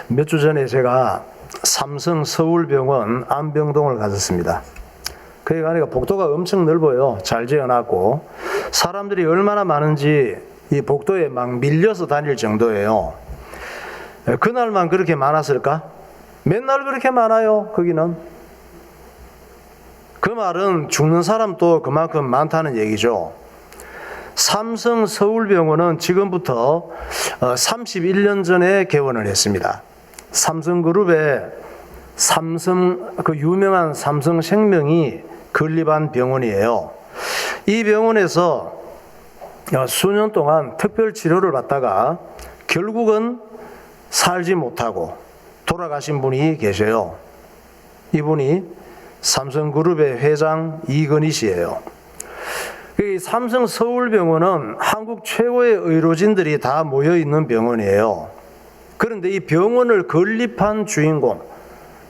몇 주 전에 제가 삼성 서울병원 안병동을 갔었습니다. 거기 가니까 복도가 엄청 넓어요. 잘 지어놨고 사람들이 얼마나 많은지 이 복도에 막 밀려서 다닐 정도예요. 그날만 그렇게 많았을까? 맨날 그렇게 많아요. 거기는. 그 말은 죽는 사람도 그만큼 많다는 얘기죠. 삼성 서울병원은 지금부터 31년 전에 개원을 했습니다. 삼성그룹의 그 유명한 삼성생명이 건립한 병원이에요. 이 병원에서 수년 동안 특별 치료를 받다가 결국은 살지 못하고 돌아가신 분이 계셔요. 이분이 삼성그룹의 회장 이건희 씨예요. 이 삼성 서울병원은 한국 최고의 의료진들이 다 모여 있는 병원이에요. 그런데 이 병원을 건립한 주인공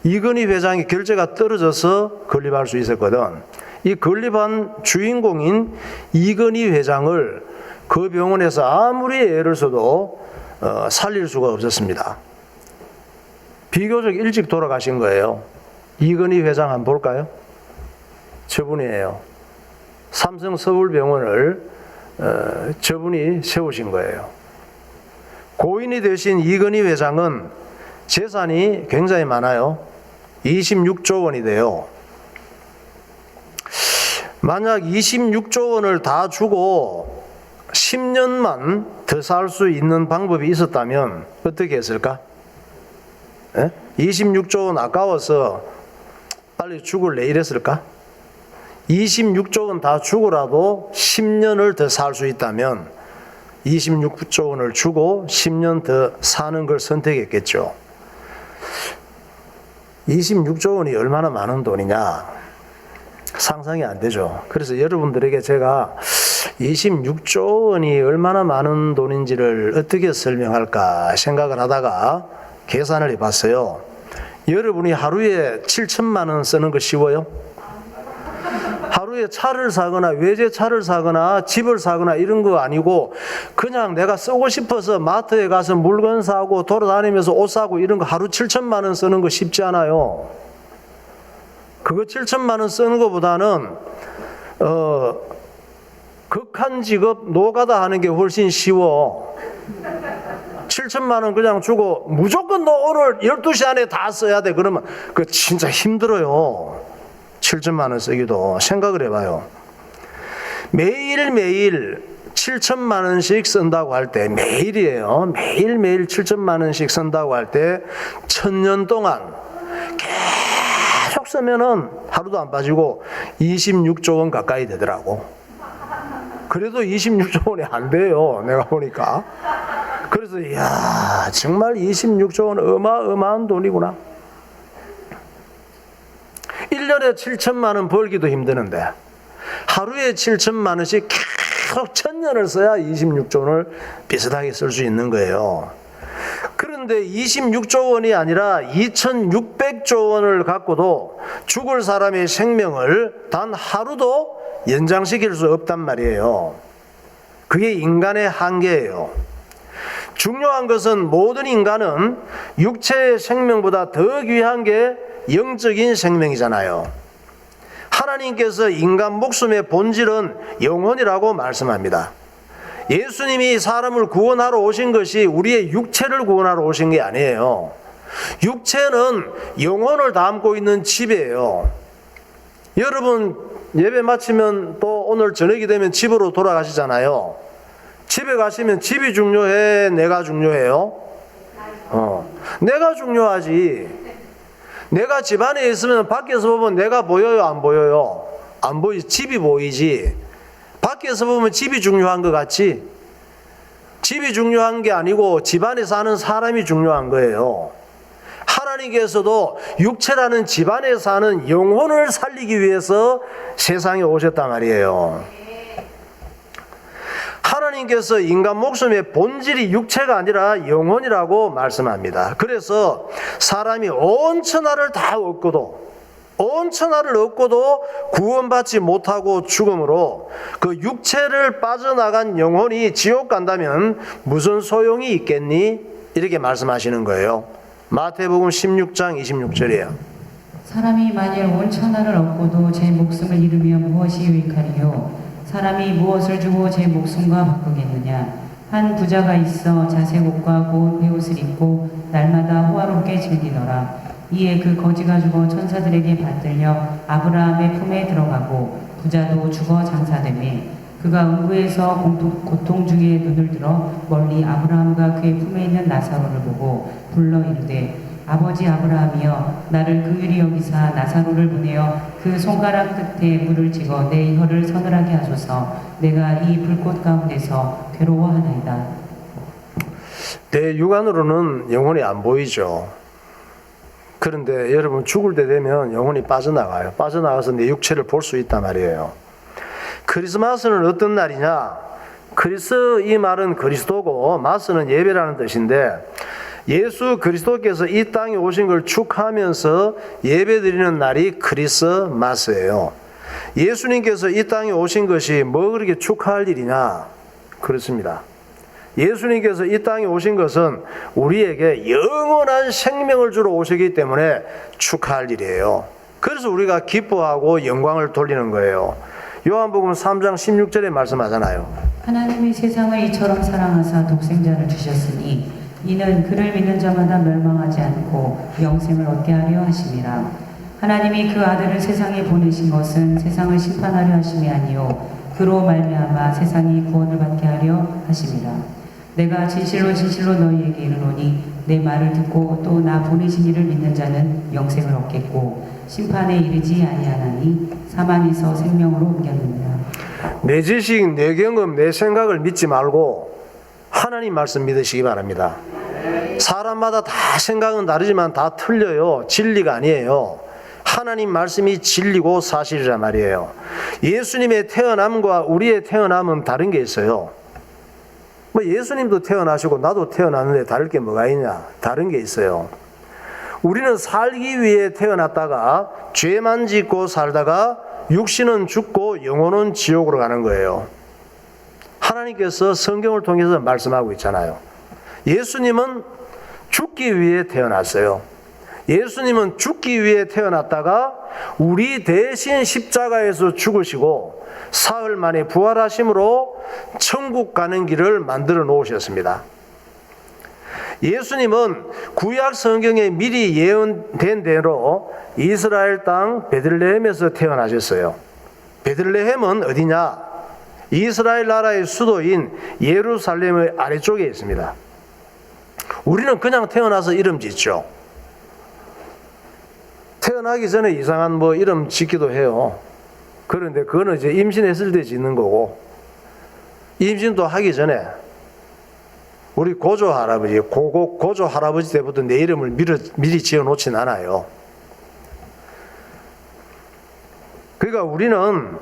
이건희 회장이 결재가 떨어져서 건립할 수 있었거든. 이 건립한 주인공인 이건희 회장을 그 병원에서 아무리 애를 써도 살릴 수가 없었습니다. 비교적 일찍 돌아가신 거예요. 이건희 회장 한번 볼까요? 저분이에요. 삼성 서울병원을 저분이 세우신 거예요. 고인이 되신 이건희 회장은 재산이 굉장히 많아요. 26조 원이 돼요. 만약 26조 원을 다 주고 10년만 더 살 수 있는 방법이 있었다면 어떻게 했을까? 26조 원 아까워서 빨리 죽을래 이랬을까? 26조 원 다 주고라도 10년을 더 살 수 있다면 26조 원을 주고 10년 더 사는 걸 선택했겠죠. 26조 원이 얼마나 많은 돈이냐 상상이 안 되죠. 그래서 여러분들에게 제가 26조 원이 얼마나 많은 돈인지를 어떻게 설명할까 생각을 하다가 계산을 해봤어요. 여러분이 하루에 7천만 원 쓰는 거 쉬워요? 하루에 차를 사거나 외제차를 사거나 집을 사거나 이런 거 아니고 그냥 내가 쓰고 싶어서 마트에 가서 물건 사고 돌아다니면서 옷 사고 이런 거 하루 7천만 원 쓰는 거 쉽지 않아요. 그거 7천만 원 쓰는 것보다는 극한 직업 노가다 하는 게 훨씬 쉬워. 7천만 원 그냥 주고 무조건 너 오늘 12시 안에 다 써야 돼 그러면 그거 진짜 힘들어요. 7천만 원 쓰기도. 생각을 해봐요. 매일매일 7천만 원씩 쓴다고 할 때, 매일이에요. 매일매일 7천만 원씩 쓴다고 할 때 1000년 동안 계속 쓰면은 하루도 안 빠지고 26조 원 가까이 되더라고. 그래도 26조 원이 안 돼요. 내가 보니까. 그래서 이야 정말 26조 원 어마어마한 돈이구나. 1년에 7천만 원 벌기도 힘드는데 하루에 7천만 원씩 계속 1000년을 써야 26조 원을 비슷하게 쓸 수 있는 거예요. 그런데 26조 원이 아니라 2600조 원을 갖고도 죽을 사람의 생명을 단 하루도 연장시킬 수 없단 말이에요. 그게 인간의 한계예요. 중요한 것은 모든 인간은 육체의 생명보다 더 귀한 게 영적인 생명이잖아요. 하나님께서 인간 목숨의 본질은 영혼이라고 말씀합니다. 예수님이 사람을 구원하러 오신 것이 우리의 육체를 구원하러 오신 게 아니에요. 육체는 영혼을 담고 있는 집이에요. 여러분 예배 마치면 또 오늘 저녁이 되면 집으로 돌아가시잖아요. 집에 가시면 집이 중요해? 내가 중요해요? 내가 중요하지. 내가 집 안에 있으면 밖에서 보면 내가 보여요? 안 보여요? 안 보이지. 집이 보이지. 밖에서 보면 집이 중요한 것 같지? 집이 중요한 게 아니고 집 안에 사는 사람이 중요한 거예요. 하나님께서도 육체라는 집 안에 사는 영혼을 살리기 위해서 세상에 오셨단 말이에요. 하나님께서 인간 목숨의 본질이 육체가 아니라 영혼이라고 말씀합니다. 그래서 사람이 온 천하를 얻고도 구원받지 못하고 죽음으로 그 육체를 빠져나간 영혼이 지옥 간다면 무슨 소용이 있겠니? 이렇게 말씀하시는 거예요. 마태복음 16장 26절이에요. 사람이 만일 온 천하를 얻고도 제 목숨을 잃으면 무엇이 유익하리요? 사람이 무엇을 주고 제 목숨과 바꾸겠느냐? 한 부자가 있어 자색 옷과 고운 베옷을 입고 날마다 호화롭게 즐기더라. 이에 그 거지가 죽어 천사들에게 받들려 아브라함의 품에 들어가고 부자도 죽어 장사되매 그가 음부에서 고통 중에 눈을 들어 멀리 아브라함과 그의 품에 있는 나사로를 보고 불러 이르되 아버지 아브라함이여 나를 긍휼히 여기사 나사로를 보내어 그 손가락 끝에 물을 찍어 내 혀를 서늘하게 하소서. 내가 이 불꽃 가운데서 괴로워하나이다. 내 육안으로는 영혼이 안 보이죠. 그런데 여러분 죽을 때 되면 영혼이 빠져나가요. 빠져나가서 내 육체를 볼 수 있단 말이에요. 크리스마스는 어떤 날이냐? 이 말은 그리스도고 마스는 예배라는 뜻인데 예수 그리스도께서 이 땅에 오신 걸 축하하면서 예배드리는 날이 크리스마스예요. 예수님께서 이 땅에 오신 것이 뭐 그렇게 축하할 일이냐? 그렇습니다. 예수님께서 이 땅에 오신 것은 우리에게 영원한 생명을 주러 오시기 때문에 축하할 일이에요. 그래서 우리가 기뻐하고 영광을 돌리는 거예요. 요한복음 3장 16절에 말씀하잖아요. 하나님이 세상을 이처럼 사랑하사 독생자를 주셨으니 이는 그를 믿는 자마다 멸망하지 않고 영생을 얻게 하려 하심이라. 하나님이 그 아들을 세상에 보내신 것은 세상을 심판하려 하심이 아니요 그로 말미암아 세상이 구원을 받게 하려 하심이라. 내가 진실로 진실로 너희에게 이르노니 내 말을 듣고 또 나 보내신 이를 믿는 자는 영생을 얻겠고 심판에 이르지 아니하나니 사망에서 생명으로 옮겼느니라. 내 지식, 내 경험, 내 생각을 믿지 말고 하나님 말씀 믿으시기 바랍니다. 사람마다 다 생각은 다르지만 다 틀려요. 진리가 아니에요. 하나님 말씀이 진리고 사실이란 말이에요. 예수님의 태어남과 우리의 태어남은 다른 게 있어요. 뭐 예수님도 태어나시고 나도 태어났는데 다를 게 뭐가 있냐? 다른 게 있어요. 우리는 살기 위해 태어났다가 죄만 짓고 살다가 육신은 죽고 영혼은 지옥으로 가는 거예요. 하나님께서 성경을 통해서 말씀하고 있잖아요. 예수님은 죽기 위해 태어났어요. 예수님은 죽기 위해 태어났다가 우리 대신 십자가에서 죽으시고 사흘 만에 부활하심으로 천국 가는 길을 만들어 놓으셨습니다. 예수님은 구약 성경에 미리 예언된 대로 이스라엘 땅 베들레헴에서 태어나셨어요. 베들레헴은 어디냐? 이스라엘 나라의 수도인 예루살렘의 아래쪽에 있습니다. 우리는 그냥 태어나서 이름 짓죠. 태어나기 전에 이상한 이름 짓기도 해요. 그런데 그거는 이제 임신했을 때 짓는 거고, 임신도 하기 전에 우리 고조 할아버지 때부터 내 이름을 미리 지어 놓진 않아요. 그러니까 우리는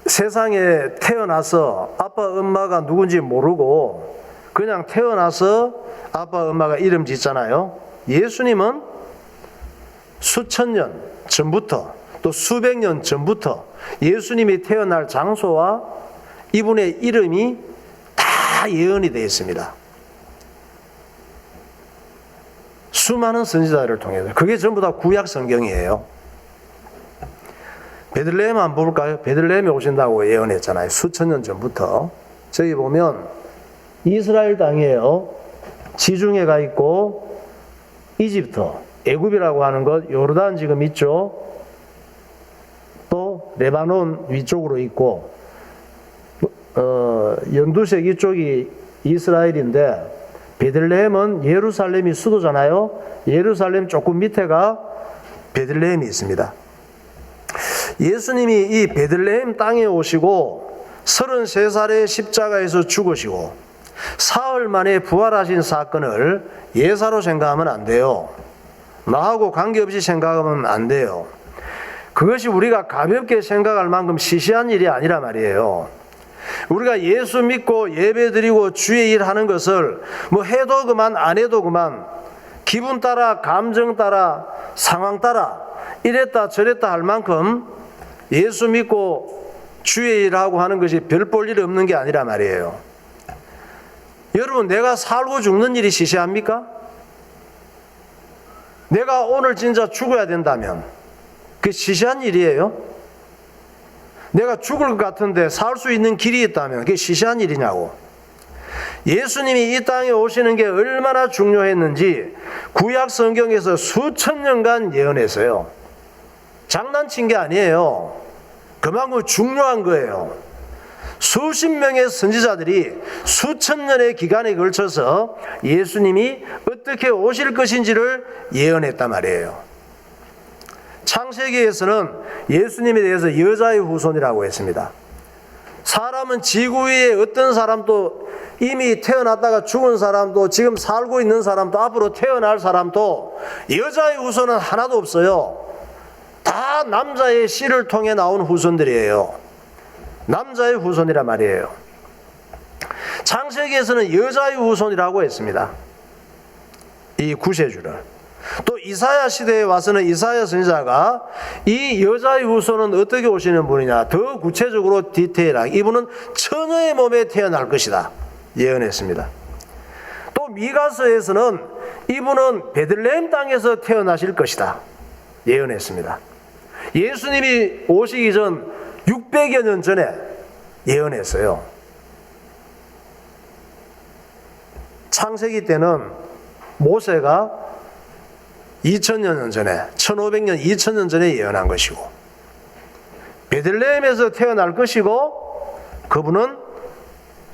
세상에 태어나서 아빠 엄마가 누군지 모르고 그냥 태어나서 아빠 엄마가 이름 짓잖아요. 예수님은 수천 년 전부터 또 수백 년 전부터 예수님이 태어날 장소와 이분의 이름이 다 예언이 되어 있습니다. 수많은 선지자를 통해서. 그게 전부 다 구약 성경이에요. 베들레헴 한번 볼까요? 베들레헴에 오신다고 예언했잖아요. 수천 년 전부터. 저기 보면 이스라엘 땅이에요. 지중해가 있고 이집트, 애굽이라고 하는 것, 요르단 지금 있죠. 또 레바논 위쪽으로 있고 연두색 이쪽이 이스라엘인데 베들레헴은 예루살렘이 수도잖아요. 예루살렘 조금 밑에가 베들레헴이 있습니다. 예수님이 이 베들레헴 땅에 오시고 33살에 십자가에서 죽으시고 사흘 만에 부활하신 사건을 예사로 생각하면 안 돼요. 나하고 관계없이 생각하면 안 돼요. 그것이 우리가 가볍게 생각할 만큼 시시한 일이 아니라 말이에요. 우리가 예수 믿고 예배드리고 주의 일 하는 것을 해도 그만 안 해도 그만 기분 따라 감정 따라 상황 따라 이랬다 저랬다 할 만큼 예수 믿고 주의 일하고 하는 것이 별 볼 일 없는 게 아니라 말이에요. 여러분, 내가 살고 죽는 일이 시시합니까? 내가 오늘 진짜 죽어야 된다면 그게 시시한 일이에요? 내가 죽을 것 같은데 살 수 있는 길이 있다면 그게 시시한 일이냐고. 예수님이 이 땅에 오시는 게 얼마나 중요했는지 구약 성경에서 수천 년간 예언했어요. 장난친 게 아니에요. 그만큼 중요한 거예요. 수십 명의 선지자들이 수천 년의 기간에 걸쳐서 예수님이 어떻게 오실 것인지를 예언했단 말이에요. 창세기에서는 예수님에 대해서 여자의 후손이라고 했습니다. 사람은 지구 위에 어떤 사람도, 이미 태어났다가 죽은 사람도, 지금 살고 있는 사람도, 앞으로 태어날 사람도 여자의 후손은 하나도 없어요. 다 남자의 씨를 통해 나온 후손들이에요. 남자의 후손이란 말이에요. 창세기에서는 여자의 후손이라고 했습니다. 이 구세주를. 또 이사야 시대에 와서는 이사야 선지자가 이 여자의 후손은 어떻게 오시는 분이냐, 더 구체적으로 디테일하게 이분은 처녀의 몸에 태어날 것이다 예언했습니다. 또 미가서에서는 이분은 베들레헴 땅에서 태어나실 것이다 예언했습니다. 예수님이 오시기 전 600여 년 전에 예언했어요. 창세기 때는 모세가 2000여 년 전에, 1500년, 2000년 전에 예언한 것이고, 베들레헴에서 태어날 것이고, 그분은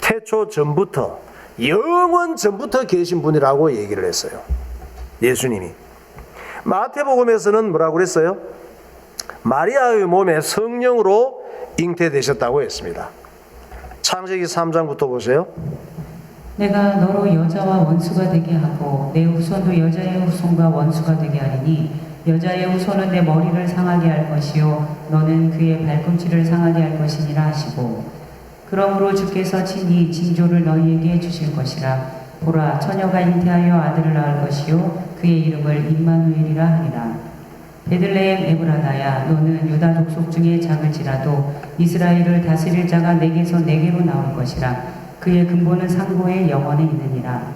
태초 전부터, 영원 전부터 계신 분이라고 얘기를 했어요. 예수님이. 마태복음에서는 뭐라고 그랬어요? 마리아의 몸에 성령으로 잉태되셨다고 했습니다. 창세기 3장부터 보세요. 내가 너로 여자와 원수가 되게 하고 내 후손도 여자의 후손과 원수가 되게 하리니 여자의 후손은 내 머리를 상하게 할 것이요 너는 그의 발꿈치를 상하게 할 것이니라 하시고, 그러므로 주께서 친히 징조를 너희에게 주실 것이라. 보라, 처녀가 잉태하여 아들을 낳을 것이요 그의 이름을 임마누엘이라 하리라. 베들레헴 에브라다야, 너는 유다 족속 중에 작을지라도 이스라엘을 다스릴 자가 내게서 내게로 나올 것이라. 그의 근본은 상고의 영원에 있느니라.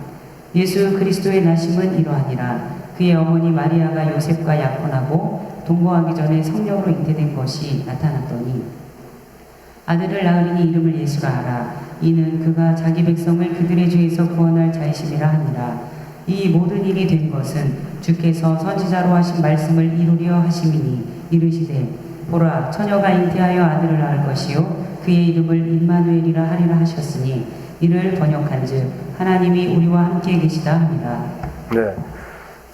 예수 그리스도의 나심은 이러하니라. 그의 어머니 마리아가 요셉과 약혼하고 동거하기 전에 성령으로 잉태된 것이 나타났더니 아들을 낳으리니 이름을 예수라 하라. 이는 그가 자기 백성을 그들의 죄에서 구원할 자이심이라 하니라. 이 모든 일이 된 것은 주께서 선지자로 하신 말씀을 이루려 하심이니 이르시되, 보라, 처녀가 잉태하여 아들을 낳을 것이요 그의 이름을 임마누엘이라 하리라 하셨으니 이를 번역한즉 하나님이 우리와 함께 계시다 합니다. 네,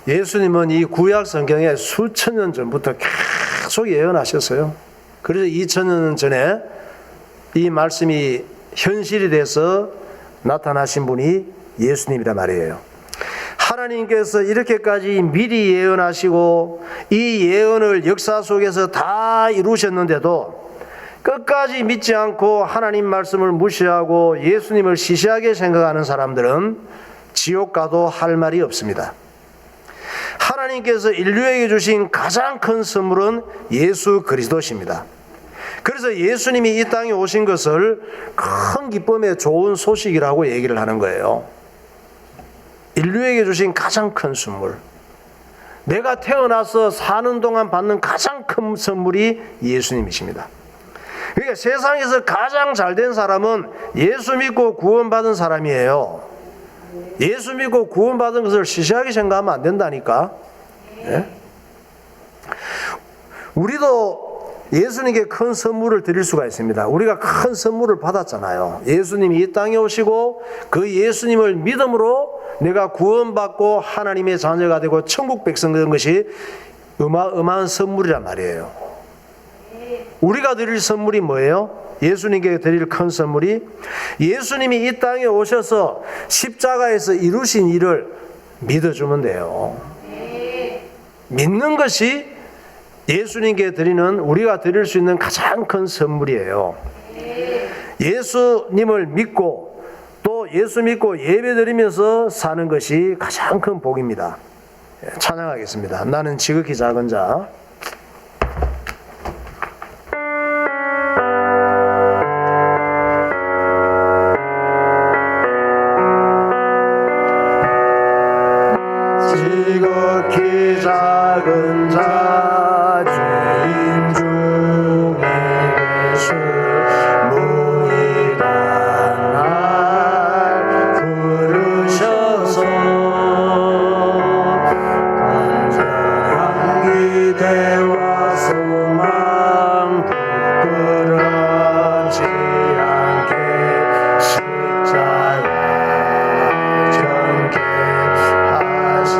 예수님은 이 구약 성경에 수천 년 전부터 계속 예언하셨어요. 그래서 2000년 전에 이 말씀이 현실이 돼서 나타나신 분이 예수님이란 말이에요. 하나님께서 이렇게까지 미리 예언하시고 이 예언을 역사 속에서 다 이루셨는데도 끝까지 믿지 않고 하나님 말씀을 무시하고 예수님을 시시하게 생각하는 사람들은 지옥 가도 할 말이 없습니다. 하나님께서 인류에게 주신 가장 큰 선물은 예수 그리스도십니다. 그래서 예수님이 이 땅에 오신 것을 큰 기쁨의 좋은 소식이라고 얘기를 하는 거예요. 인류에게 주신 가장 큰 선물, 내가 태어나서 사는 동안 받는 가장 큰 선물이 예수님이십니다. 그러니까 세상에서 가장 잘된 사람은 예수 믿고 구원받은 사람이에요. 예수 믿고 구원받은 것을 시시하게 생각하면 안 된다니까. 예? 우리도 예수님께 큰 선물을 드릴 수가 있습니다. 우리가 큰 선물을 받았잖아요. 예수님이 이 땅에 오시고 그 예수님을 믿음으로 내가 구원받고 하나님의 자녀가 되고 천국 백성 된 것이 어마어마한 선물이란 말이에요. 우리가 드릴 선물이 뭐예요? 예수님께 드릴 큰 선물이 예수님이 이 땅에 오셔서 십자가에서 이루신 일을 믿어주면 돼요. 믿는 것이 예수님께 드리는, 우리가 드릴 수 있는 가장 큰 선물이에요. 예수님을 믿고 또 예수 믿고 예배 드리면서 사는 것이 가장 큰 복입니다. 찬양하겠습니다. 나는 지극히 작은 자. 작은 자 죄인 중에 예수 무이단 날 부르셔서 간절한 기대와 소망 부끄러지 않게 십자가 정케 하신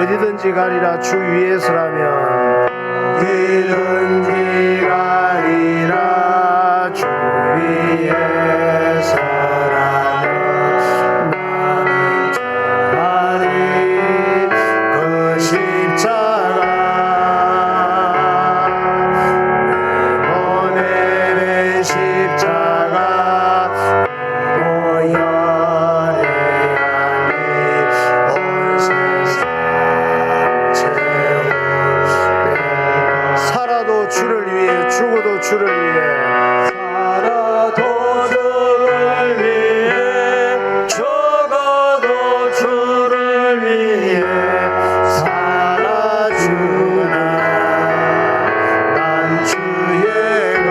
어디든지 가리라 주 위에서라면 어디든지 가리라 주 위에서라면 나는 전하리 그 십자가 내 몸에 매 십자가 고열의 양이 온 세상 채울 때 살아도 주를 위해 죽어도 주를 위해 살아도 주를 위해 죽어도 주를 위해 살아주나 난 주의 것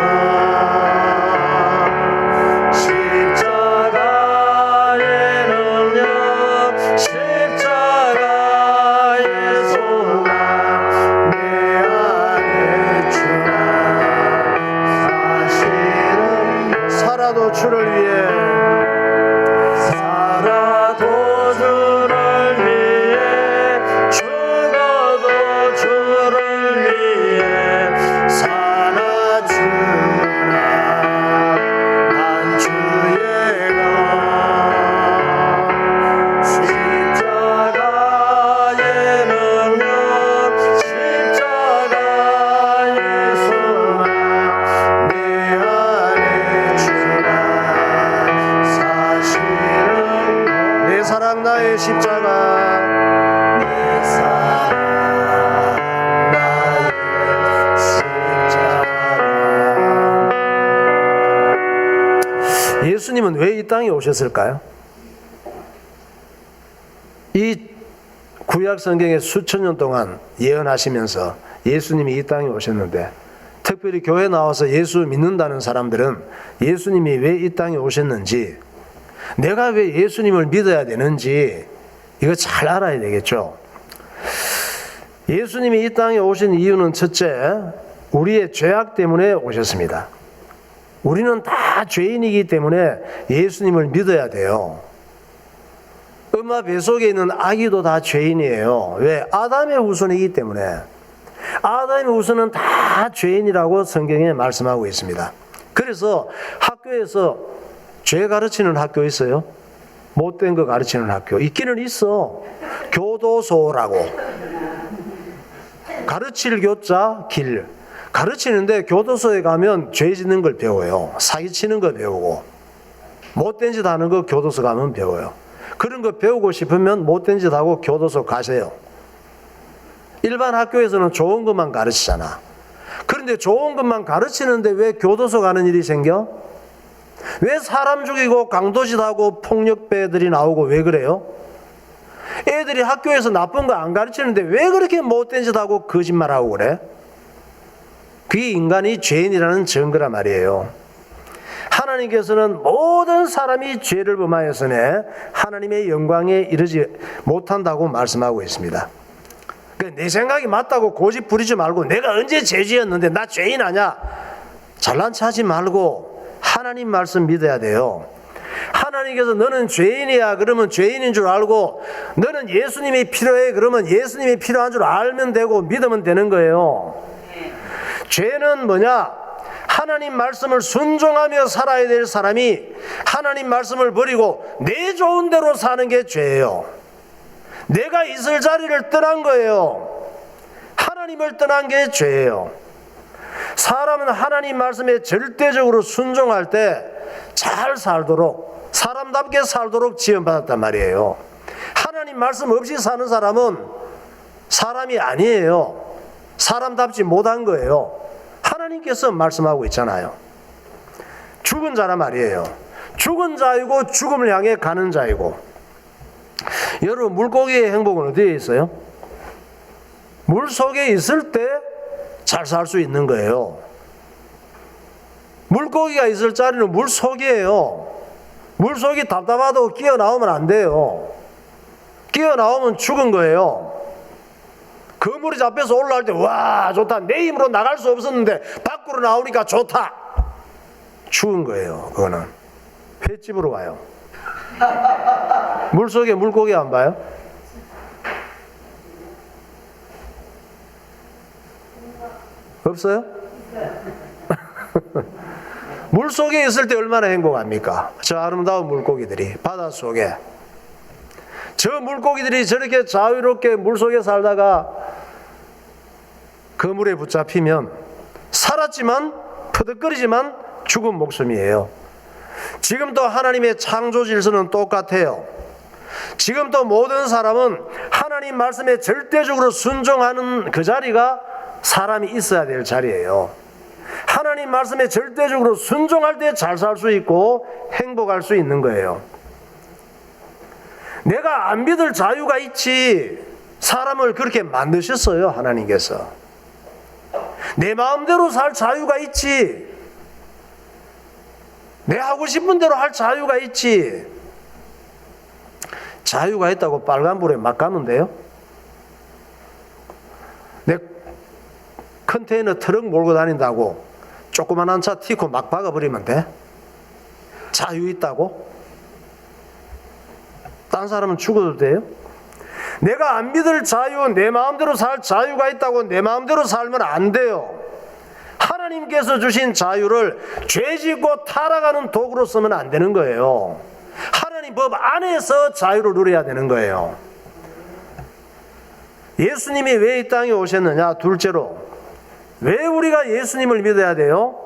십자가의 능력 십자가의 소망 내 안에 주나 사실은 살아도 주를 위해 살아도 주를 위해 죽어도 주를 위해 살아주나 난 주의 것 십자가의 능력 십자가의 소망 내 안에 주나 사실은 내 사랑 나의 십자가 내 사랑 나의 십자가 예수님은 왜 이 땅에 오셨을까요? 이 구약 성경에 수천 년 동안 예언하시면서 예수님이 이 땅에 오셨는데 특별히 교회 나와서 예수 믿는다는 사람들은 예수님이 왜 이 땅에 오셨는지 내가 왜 예수님을 믿어야 되는지 이거 잘 알아야 되겠죠. 예수님이 이 땅에 오신 이유는 첫째, 우리의 죄악 때문에 오셨습니다. 우리는 다 죄인이기 때문에 예수님을 믿어야 돼요. 엄마 뱃속에 있는 아기도 다 죄인이에요. 왜? 아담의 후손이기 때문에. 아담의 후손은 다 죄인이라고 성경에 말씀하고 있습니다. 그래서 학교에서 죄 가르치는 학교 있어요? 못된 거 가르치는 학교 있기는 있어. 교도소라고. 가르칠 교자 길. 가르치는데 교도소에 가면 죄 짓는 걸 배워요. 사기치는 거 배우고 못된 짓 하는 거 교도소 가면 배워요. 그런 거 배우고 싶으면 못된 짓 하고 교도소 가세요. 일반 학교에서는 좋은 것만 가르치잖아. 그런데 좋은 것만 가르치는데 왜 교도소 가는 일이 생겨? 왜 사람 죽이고 강도짓하고 폭력배들이 나오고 왜 그래요? 애들이 학교에서 나쁜 거 안 가르치는데 왜 그렇게 못된 짓하고 거짓말하고 그래? 그게 인간이 죄인이라는 증거란 말이에요. 하나님께서는 모든 사람이 죄를 범하였으니 하나님의 영광에 이르지 못한다고 말씀하고 있습니다. 내 생각이 맞다고 고집 부리지 말고 내가 언제 죄 지었는데 나 죄인 아냐? 잘난 체 하지 말고 하나님 말씀 믿어야 돼요. 하나님께서 너는 죄인이야 그러면 죄인인 줄 알고 너는 예수님이 필요해 그러면 예수님이 필요한 줄 알면 되고 믿으면 되는 거예요. 죄는 뭐냐? 하나님 말씀을 순종하며 살아야 될 사람이 하나님 말씀을 버리고 내 좋은 대로 사는 게 죄예요. 내가 있을 자리를 떠난 거예요. 하나님을 떠난 게 죄예요. 사람은 하나님 말씀에 절대적으로 순종할 때 잘 살도록 사람답게 살도록 지원받았단 말이에요. 하나님 말씀 없이 사는 사람은 사람이 아니에요. 사람답지 못한 거예요. 하나님께서 말씀하고 있잖아요. 죽은 자란 말이에요. 죽은 자이고 죽음을 향해 가는 자이고. 여러분 물고기의 행복은 어디에 있어요? 물 속에 있을 때 잘 살 수 있는 거예요. 물고기가 있을 자리는 물 속이에요. 물 속이 답답하다고 끼어 나오면 안 돼요. 끼어 나오면 죽은 거예요. 그물이 잡혀서 올라올 때 와 좋다, 내 힘으로 나갈 수 없었는데 밖으로 나오니까 좋다, 죽은 거예요. 그거는 횟집으로 가요. 물속에 물고기 안 봐요? 없어요? 물속에 있을 때 얼마나 행복합니까? 저 아름다운 물고기들이 바닷속에, 저 물고기들이 저렇게 자유롭게 물속에 살다가 그물에 붙잡히면 살았지만 퍼득거리지만 죽은 목숨이에요. 지금도 하나님의 창조 질서는 똑같아요. 지금도 모든 사람은 하나님 말씀에 절대적으로 순종하는 그 자리가 사람이 있어야 될 자리예요. 하나님 말씀에 절대적으로 순종할 때 잘 살 수 있고 행복할 수 있는 거예요. 내가 안 믿을 자유가 있지. 사람을 그렇게 만드셨어요, 하나님께서. 내 마음대로 살 자유가 있지. 내 하고 싶은 대로 할 자유가 있지. 자유가 있다고 빨간불에 막 가면 돼요? 내 컨테이너 트럭 몰고 다닌다고 조그만한 차 티코 막 박아버리면 돼? 자유 있다고? 딴 사람은 죽어도 돼요? 내가 안 믿을 자유, 내 마음대로 살 자유가 있다고 내 마음대로 살면 안 돼요. 하나님께서 주신 자유를 죄짓고 타락하는 도구로 쓰면 안 되는 거예요. 하나님 법 안에서 자유를 누려야 되는 거예요. 예수님이 왜 이 땅에 오셨느냐? 둘째로, 왜 우리가 예수님을 믿어야 돼요?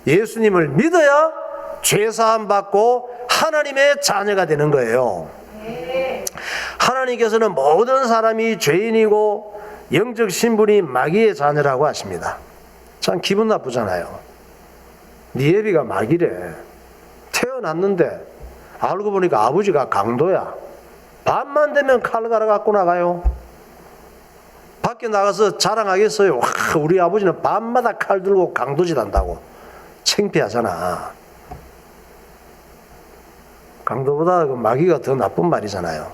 예수님을 믿어야 죄사함 받고 하나님의 자녀가 되는 거예요. 하나님께서는 모든 사람이 죄인이고 영적 신분이 마귀의 자녀라고 하십니다. 참 기분 나쁘잖아요. 네 애비가 마귀래. 태어났는데 알고 보니까 아버지가 강도야. 밤만 되면 칼 갈아 갖고 나가요. 밖에 나가서 자랑하겠어요. 와, 우리 아버지는 밤마다 칼 들고 강도짓 한다고. 창피하잖아. 강도보다 그 마귀가 더 나쁜 말이잖아요.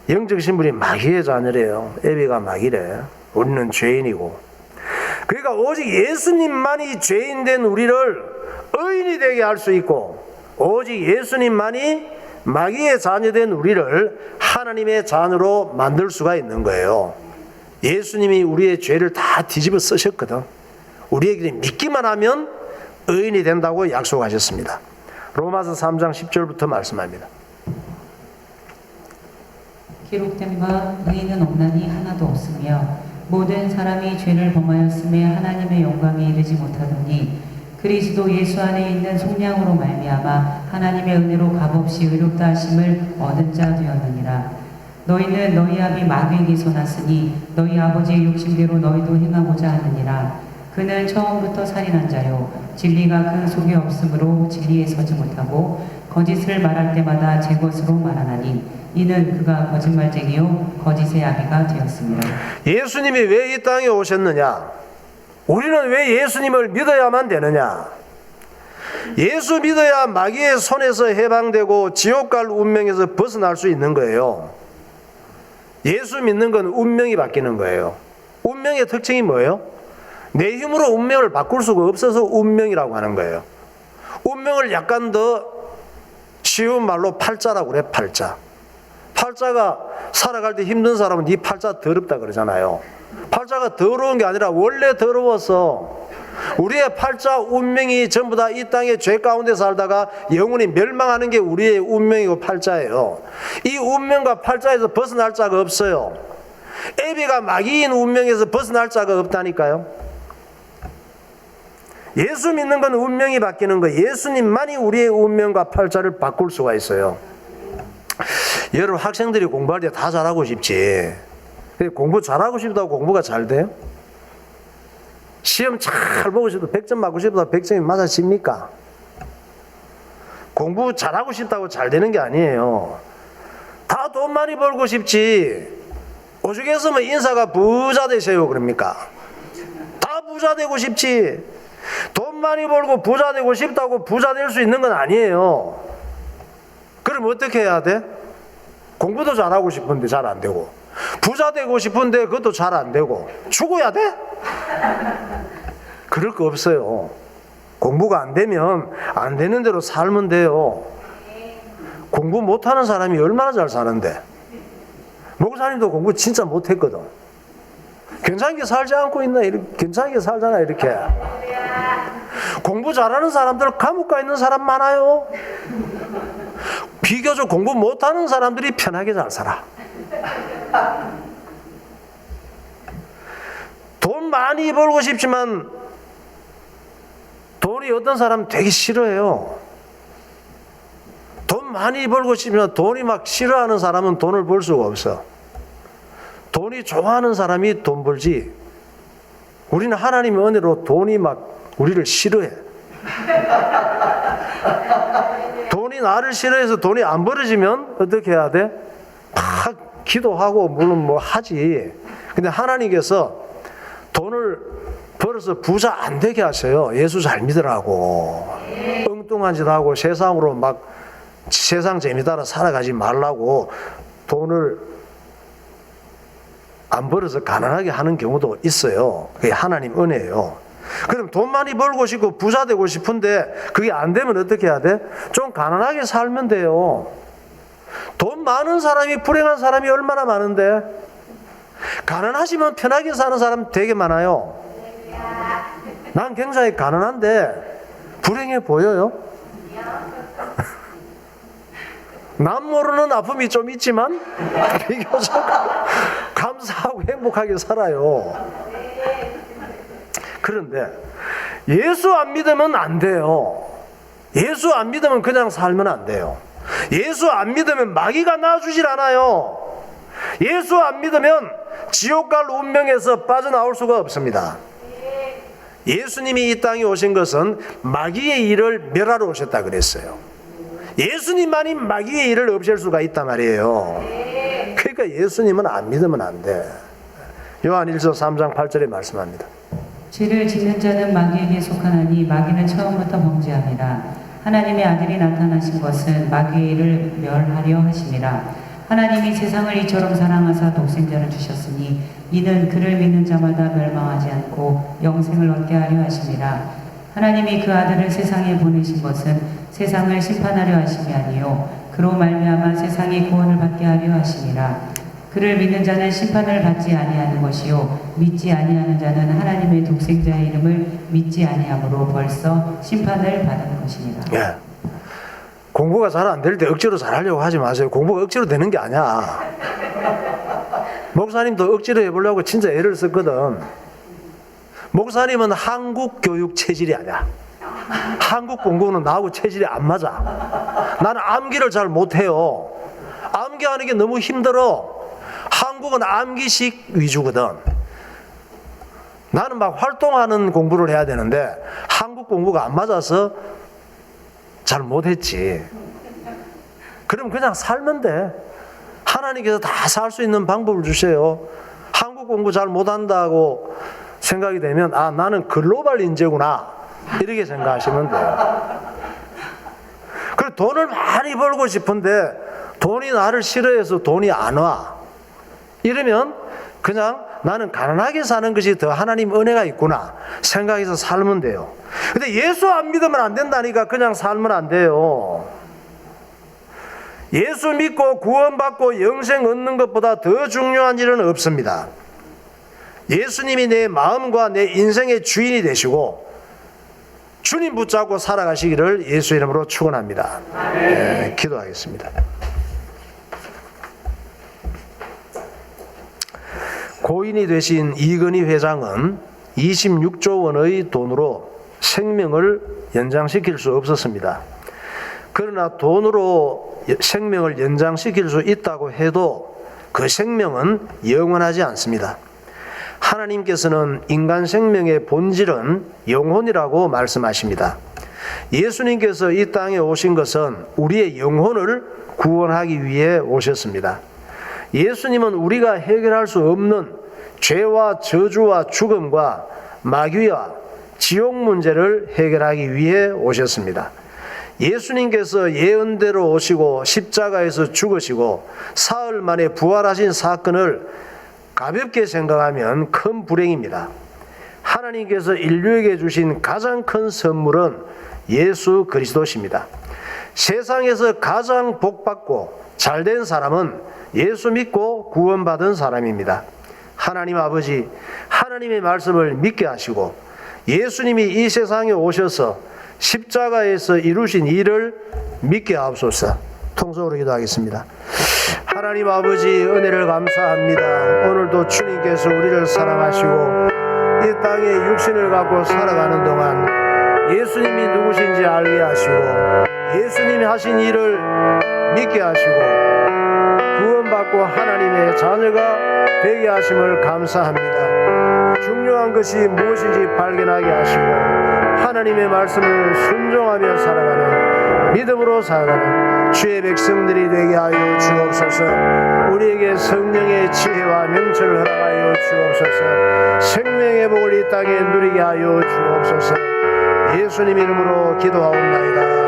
영적 신분이 마귀의 자녀래요. 애비가 마귀래. 우리는 죄인이고. 그러니까 오직 예수님만이 죄인 된 우리를 의인이 되게 할 수 있고, 오직 예수님만이 마귀의 자녀 된 우리를 하나님의 자녀로 만들 수가 있는 거예요. 예수님이 우리의 죄를 다 뒤집어 쓰셨거든. 우리에게 믿기만 하면 의인이 된다고 약속하셨습니다. 로마서 3장 10절부터 말씀합니다. 기록된 바 의인은 없나니 하나도 없으며 모든 사람이 죄를 범하였음에 하나님의 영광에 이르지 못하더니 그리스도 예수 안에 있는 속량으로 말미암아 하나님의 은혜로 값없이 의롭다 하심을 얻은 자 되었느니라. 너희는 너희 아비 마귀에게서 났으니 너희 아버지의 욕심대로 너희도 행하고자 하느니라. 그는 처음부터 살인한 자요 진리가 그 속에 없으므로 진리에 서지 못하고 거짓을 말할 때마다 제 것으로 말하나니 이는 그가 거짓말쟁이요 거짓의 아비가 되었습니다. 예수님이 왜 이 땅에 오셨느냐? 우리는 왜 예수님을 믿어야만 되느냐? 예수 믿어야 마귀의 손에서 해방되고 지옥 갈 운명에서 벗어날 수 있는 거예요. 예수 믿는 건 운명이 바뀌는 거예요. 운명의 특징이 뭐예요? 내 힘으로 운명을 바꿀 수가 없어서 운명이라고 하는 거예요. 운명을 약간 더 쉬운 말로 팔자라고 그래. 팔자. 팔자가 살아갈 때 힘든 사람은 네 팔자 더럽다 그러잖아요. 팔자가 더러운 게 아니라 원래 더러워서 우리의 팔자 운명이 전부 다 이 땅의 죄 가운데 살다가 영원히 멸망하는 게 우리의 운명이고 팔자예요. 이 운명과 팔자에서 벗어날 자가 없어요. 애비가 마귀인 운명에서 벗어날 자가 없다니까요. 예수 믿는 건 운명이 바뀌는 거예요. 예수님만이 우리의 운명과 팔자를 바꿀 수가 있어요. 여러분 학생들이 공부할 때 다 잘하고 싶지. 공부 잘하고 싶다고 공부가 잘 돼요? 시험 잘 보고 싶다고 100점 맞고 싶다고 100점이 맞아집니까? 공부 잘하고 싶다고 잘 되는 게 아니에요. 다 돈 많이 벌고 싶지. 오죽했으면 인사가 부자 되세요 그럽니까? 다 부자 되고 싶지. 돈 많이 벌고 부자 되고 싶다고 부자 될 수 있는 건 아니에요. 그럼 어떻게 해야 돼? 공부도 잘하고 싶은데 잘 안 되고, 부자 되고 싶은데 그것도 잘 안 되고, 죽어야 돼? 그럴 거 없어요. 공부가 안 되면 안 되는 대로 살면 돼요. 공부 못하는 사람이 얼마나 잘 사는데. 목사님도 공부 진짜 못했거든. 괜찮게 살지 않고 있나? 괜찮게 살잖아 이렇게. 공부 잘하는 사람들 감옥 가 있는 사람 많아요. 비교적 공부 못하는 사람들이 편하게 잘 살아. 돈 많이 벌고 싶지만 돈이 어떤 사람 되게 싫어해요. 돈 많이 벌고 싶지만 돈이 막 싫어하는 사람은 돈을 벌 수가 없어. 돈이 좋아하는 사람이 돈 벌지. 우리는 하나님의 은혜로 돈이 막 우리를 싫어해. 돈이 나를 싫어해서 돈이 안 벌어지면 어떻게 해야 돼? 막 기도하고 물론 뭐 하지. 근데 하나님께서 돈을 벌어서 부자 안 되게 하세요. 예수 잘 믿으라고. 엉뚱한 짓 하고 세상으로 막 세상 재미 따라 살아가지 말라고 돈을 안 벌어서 가난하게 하는 경우도 있어요. 그게 하나님 은혜예요. 그럼 돈 많이 벌고 싶고 부자 되고 싶은데 그게 안 되면 어떻게 해야 돼? 좀 가난하게 살면 돼요. 돈 많은 사람이 불행한 사람이 얼마나 많은데, 가난하시면 편하게 사는 사람 되게 많아요. 난 굉장히 가난한데 불행해 보여요? 남 모르는 아픔이 좀 있지만 비교적 감사하고 행복하게 살아요. 그런데 예수 안 믿으면 안 돼요. 예수 안 믿으면 그냥 살면 안 돼요. 예수 안 믿으면 마귀가 놔주질 않아요. 예수 안 믿으면 지옥 갈 운명에서 빠져나올 수가 없습니다. 예수님이 이 땅에 오신 것은 마귀의 일을 멸하러 오셨다 그랬어요. 예수님만이 마귀의 일을 없앨 수가 있단 말이에요. 그러니까 예수님은 안 믿으면 안 돼. 요한 1서 3장 8절에 말씀합니다. 죄를 짓는 자는 마귀에게 속하나니 마귀는 처음부터 범죄함이라. 하나님의 아들이 나타나신 것은 마귀의 일을 멸하려 하심이라. 하나님이 세상을 이처럼 사랑하사 독생자를 주셨으니 이는 그를 믿는 자마다 멸망하지 않고 영생을 얻게 하려 하심이라. 하나님이 그 아들을 세상에 보내신 것은 세상을 심판하려 하심이 아니요 그로 말미암아 세상이 구원을 받게 하려 하심이라. 그를 믿는 자는 심판을 받지 아니하는 것이요 믿지 아니하는 자는 하나님의 독생자의 이름을 믿지 아니함으로 벌써 심판을 받은 것입니다. 예. 공부가 잘 안 될 때 억지로 잘하려고 하지 마세요. 공부가 억지로 되는 게 아니야. 목사님도 억지로 해보려고 진짜 애를 썼거든. 목사님은 한국 교육 체질이 아니야. 한국 공부는 나하고 체질이 안 맞아. 나는 암기를 잘 못해요. 암기하는 게 너무 힘들어. 한국은 암기식 위주거든. 나는 막 활동하는 공부를 해야 되는데 한국 공부가 안 맞아서 잘 못했지. 그럼 그냥 살면 돼. 하나님께서 다 살 수 있는 방법을 주세요. 한국 공부 잘 못한다고 생각이 되면 아 나는 글로벌 인재구나 이렇게 생각하시면 돼요. 그리고 돈을 많이 벌고 싶은데 돈이 나를 싫어해서 돈이 안 와. 이러면 그냥 나는 가난하게 사는 것이 더 하나님 은혜가 있구나 생각해서 살면 돼요. 근데 예수 안 믿으면 안 된다니까 그냥 살면 안 돼요. 예수 믿고 구원받고 영생 얻는 것보다 더 중요한 일은 없습니다. 예수님이 내 마음과 내 인생의 주인이 되시고 주님 붙잡고 살아가시기를 예수 이름으로 축원합니다. 네, 기도하겠습니다. 고인이 되신 이건희 회장은 26조 원의 돈으로 생명을 연장시킬 수 없었습니다. 그러나 돈으로 생명을 연장시킬 수 있다고 해도 그 생명은 영원하지 않습니다. 하나님께서는 인간 생명의 본질은 영혼이라고 말씀하십니다. 예수님께서 이 땅에 오신 것은 우리의 영혼을 구원하기 위해 오셨습니다. 예수님은 우리가 해결할 수 없는 죄와 저주와 죽음과 마귀와 지옥 문제를 해결하기 위해 오셨습니다. 예수님께서 예언대로 오시고 십자가에서 죽으시고 사흘 만에 부활하신 사건을 가볍게 생각하면 큰 불행입니다. 하나님께서 인류에게 주신 가장 큰 선물은 예수 그리스도십니다. 세상에서 가장 복받고 잘된 사람은 예수 믿고 구원받은 사람입니다. 하나님 아버지, 하나님의 말씀을 믿게 하시고 예수님이 이 세상에 오셔서 십자가에서 이루신 일을 믿게 하옵소서. 통성으로 기도하겠습니다. 하나님 아버지, 은혜를 감사합니다. 오늘도 주님께서 우리를 사랑하시고 이 땅에 육신을 갖고 살아가는 동안 예수님이 누구신지 알게 하시고 예수님이 하신 일을 믿게 하시고 구원받고 하나님의 자녀가 되게 하심을 감사합니다. 중요한 것이 무엇인지 발견하게 하시고 하나님의 말씀을 순종하며 살아가는 믿음으로 살아가는 주의 백성들이 되게 하여 주옵소서. 우리에게 성령의 지혜와 명철을 허락하여 주옵소서. 생명의 복을 이 땅에 누리게 하여 주옵소서. 예수님 이름으로 기도하옵나이다.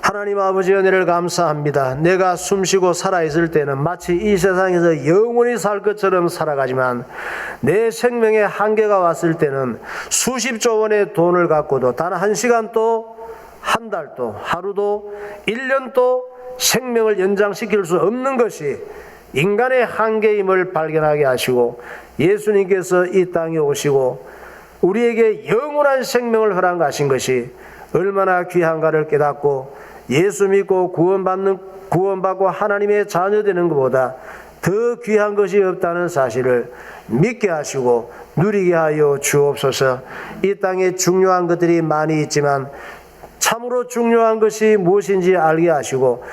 하나님 아버지, 은혜를 감사합니다. 내가 숨쉬고 살아있을 때는 마치 이 세상에서 영원히 살 것처럼 살아가지만 내 생명의 한계가 왔을 때는 수십조 원의 돈을 갖고도 단 한 시간도 한 달도 하루도 1년도 생명을 연장시킬 수 없는 것이 인간의 한계임을 발견하게 하시고 예수님께서 이 땅에 오시고 우리에게 영원한 생명을 허락하신 것이 얼마나 귀한가를 깨닫고 예수 믿고 구원받고 하나님의 자녀 되는 것보다 더 귀한 것이 없다는 사실을 믿게 하시고 누리게 하여 주옵소서. 이 땅에 중요한 것들이 많이 있지만 참으로 중요한 것이 무엇인지 알게 하시고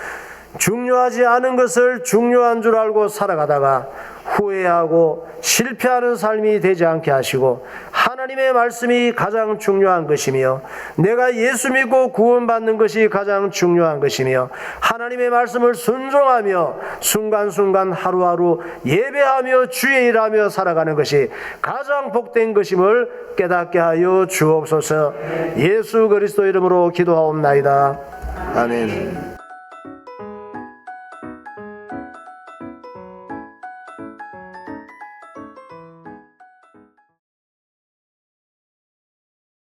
중요하지 않은 것을 중요한 줄 알고 살아가다가 후회하고 실패하는 삶이 되지 않게 하시고 하나님의 말씀이 가장 중요한 것이며 내가 예수 믿고 구원받는 것이 가장 중요한 것이며 하나님의 말씀을 순종하며 순간순간 하루하루 예배하며 주의 일하며 살아가는 것이 가장 복된 것임을 깨닫게 하여 주옵소서. 예수 그리스도 이름으로 기도하옵나이다. 아멘.